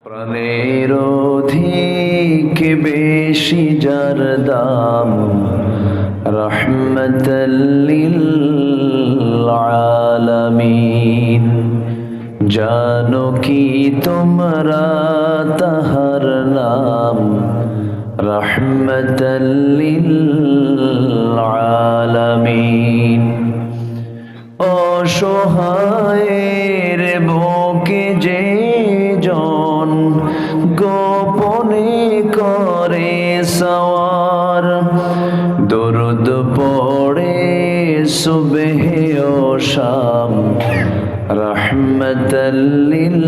প্রাণের অধিক বেশি যার দাম, রহমতাল লিল আলামিন। জানো কি তোমরা তাহার নাম, রহমতাল লিল আলামিন। অসহায়ের বুকে যে জন গোপনে করে সওয়ার, দরুদ পড়ে সুবহে ও শাম, রহমতাল লিল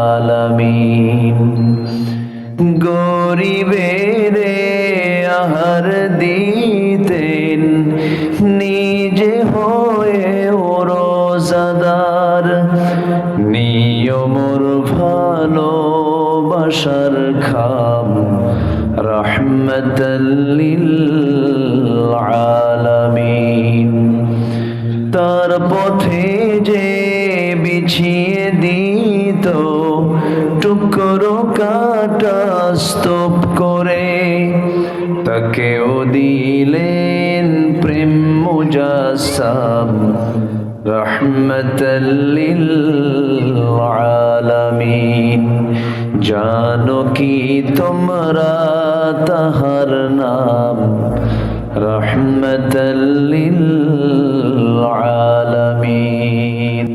আলামিন। গরিবের আহার দিতেন নিজে হয়ে রোজাদার, নিয়মর ভালোবাসার খাম, রহমতাল লিল আলামিন। তার পথে যে বিছিয়ে দিত টুকরো কাটা স্তূপ করে, তাকেও দিলেন প্রেম মুজাসসাম, রহমতাল লিল আলামিন। জানো কি তোমরা তাহার নাম, রহমতাল লিল আলামিন।